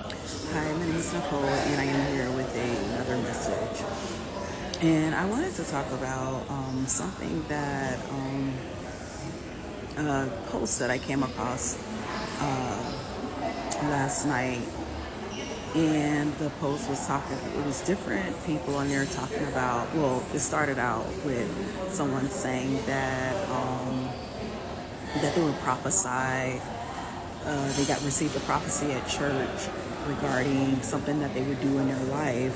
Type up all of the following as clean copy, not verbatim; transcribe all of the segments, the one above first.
Hi, my name is Nicole, and I am here with another message. And I wanted to talk about something that a post that I came across last night. And the post was talking, it was different people on there talking about, well, it started out with someone saying that they were prophesied, they got received a prophecy at church regarding something that they would do in their life,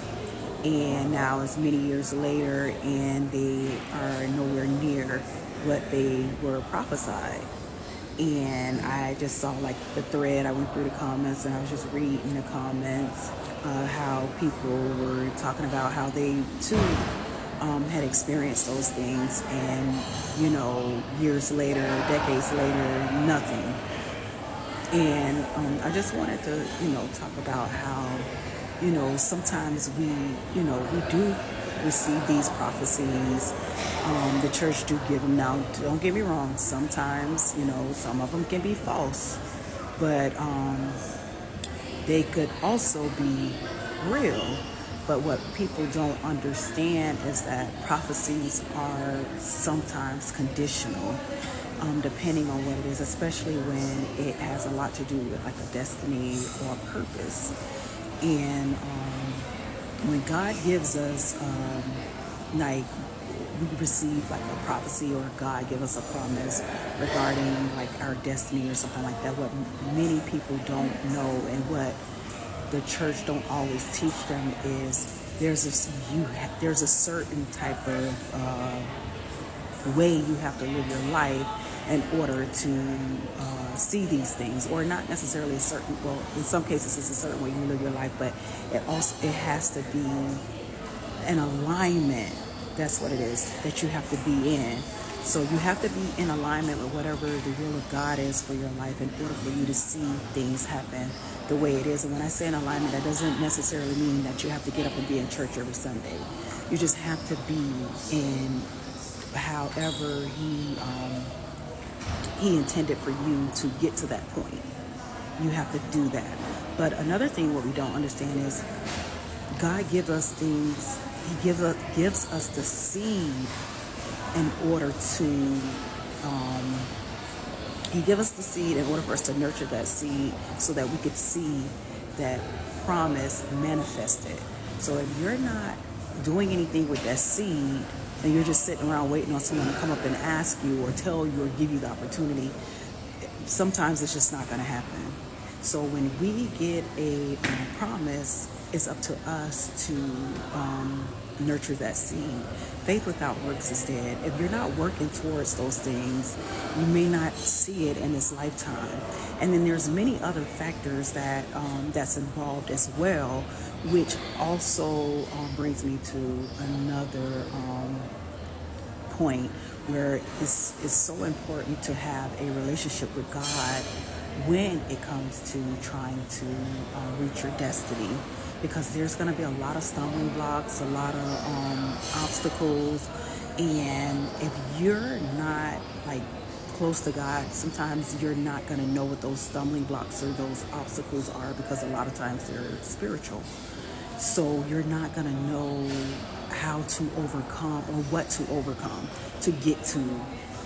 and now it's many years later and they are nowhere near what they were prophesied. And I just saw like the thread. I went through the comments and I was just reading the comments, how people were talking about how they too had experienced those things, and years later, decades later, nothing. And I just wanted to, talk about how, sometimes we do receive these prophecies. The church do give them. Now, don't get me wrong. Sometimes, some of them can be false, but they could also be real. But what people don't understand is that prophecies are sometimes conditional, depending on what it is, especially when it has a lot to do with like a destiny or a purpose. And when God gives us, like, we receive like a prophecy, or God give us a promise regarding like our destiny or something like that, what many people don't know and what the church don't always teach them is there's a certain type of way you have to live your life in order to see these things, or not necessarily a certain, well, in some cases it's a certain way you live your life, but it has to be an alignment. That's what it is that you have to be in. So you have to be in alignment with whatever the will of God is for your life in order for you to see things happen the way it is. And when I say in alignment, that doesn't necessarily mean that you have to get up and be in church every Sunday. You just have to be in however he intended for you to get to that point. You have to do that. But another thing what we don't understand is God gives us things. Gives us the seed in order to he gives us the seed in order for us to nurture that seed so that we could see that promise manifested. So if you're not doing anything with that seed and you're just sitting around waiting on someone to come up and ask you or tell you or give you the opportunity, sometimes it's just not going to happen. So when we get a promise, it's up to us to nurture that seed. Faith without works is dead. If you're not working towards those things, you may not see it in this lifetime. And then there's many other factors that's involved as well, which also brings me to another point where it's so important to have a relationship with God when it comes to trying to reach your destiny, because there's going to be a lot of stumbling blocks, a lot of obstacles, and if you're not like close to God, sometimes you're not going to know what those stumbling blocks or those obstacles are, because a lot of times they're spiritual. So you're not going to know how to overcome or what to overcome to get to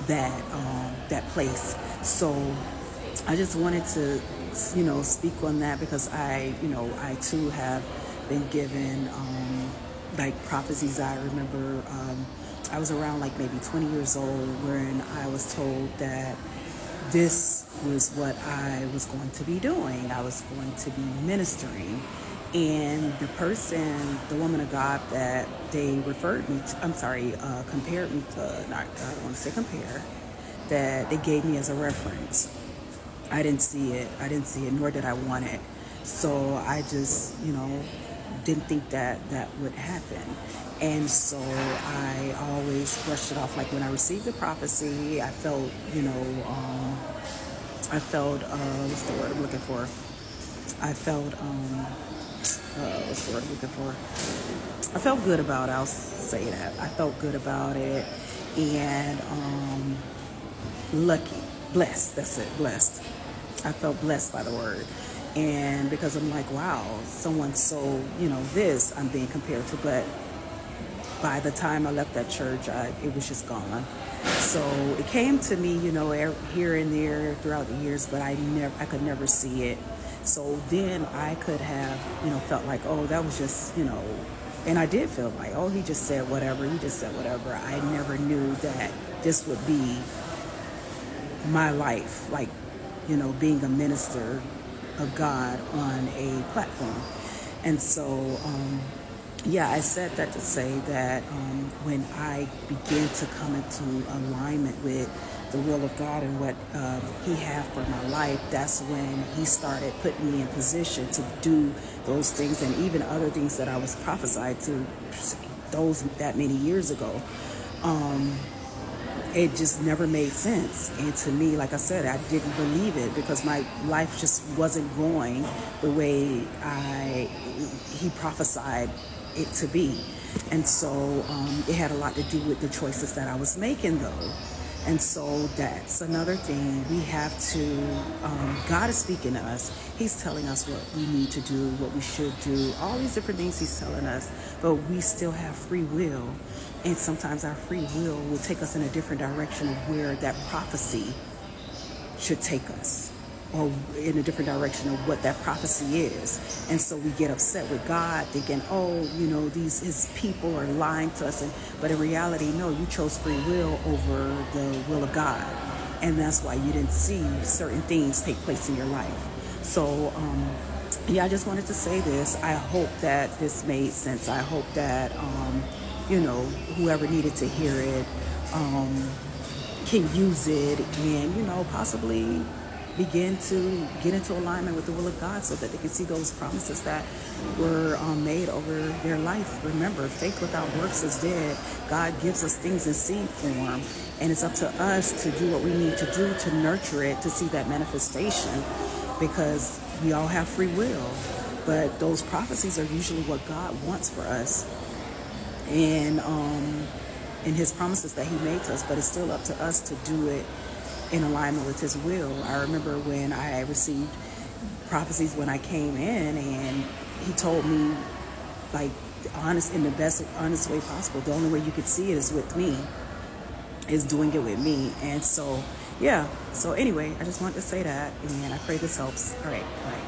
that place. So I just wanted to, speak on that, because I too have been given like prophecies. I remember I was around like maybe 20 years old when I was told that this was what I was going to be doing. I was going to be ministering. And the person, the woman of God that they referred me to, compared me to, not, I don't want to say compare, that they gave me as a reference. I didn't see it. Nor did I want it. So I just, didn't think that would happen. And so I always brushed it off. Like when I received the prophecy, I felt, what's the word I'm looking for? I felt, what's the word I'm looking for? I felt good about it. I'll say that. I felt good about it. And lucky, blessed. That's it, blessed. I felt blessed by the word. And because I'm like, wow, someone so, this I'm being compared to. But by the time I left that church, it was just gone. So it came to me, here and there throughout the years, but I could never see it. So then I could have, felt like, oh, that was just, and I did feel like, oh, he just said whatever. He just said whatever. I never knew that this would be my life, like, being a minister of God on a platform. And so, yeah, I said that to say that when I began to come into alignment with the will of God and what He had for my life, that's when He started putting me in position to do those things and even other things that I was prophesied to that many years ago. It just never made sense. And to me, like I said, I didn't believe it because my life just wasn't going the way He prophesied it to be. And so it had a lot to do with the choices that I was making, though. And so that's another thing. We have to, God is speaking to us. He's telling us what we need to do, what we should do, all these different things He's telling us, but we still have free will. And sometimes our free will take us in a different direction of where that prophecy should take us, or in a different direction of what that prophecy is. And so we get upset with God thinking, oh, these His people are lying to us. But in reality, no, you chose free will over the will of God. And that's why you didn't see certain things take place in your life. So, yeah, I just wanted to say this. I hope that this made sense. I hope that, whoever needed to hear it can use it and, possibly begin to get into alignment with the will of God so that they can see those promises that were made over their life. Remember, faith without works is dead. God gives us things in seed form, and it's up to us to do what we need to do to nurture it, to see that manifestation, because we all have free will. But those prophecies are usually what God wants for us, and in His promises that He made to us, but it's still up to us to do it in alignment with His will. I remember when I received prophecies when I came in, and He told me, like, in the best honest way possible. The only way you could see it is with me, is doing it with me. And so, yeah. So anyway, I just wanted to say that, and I pray this helps. All right, bye.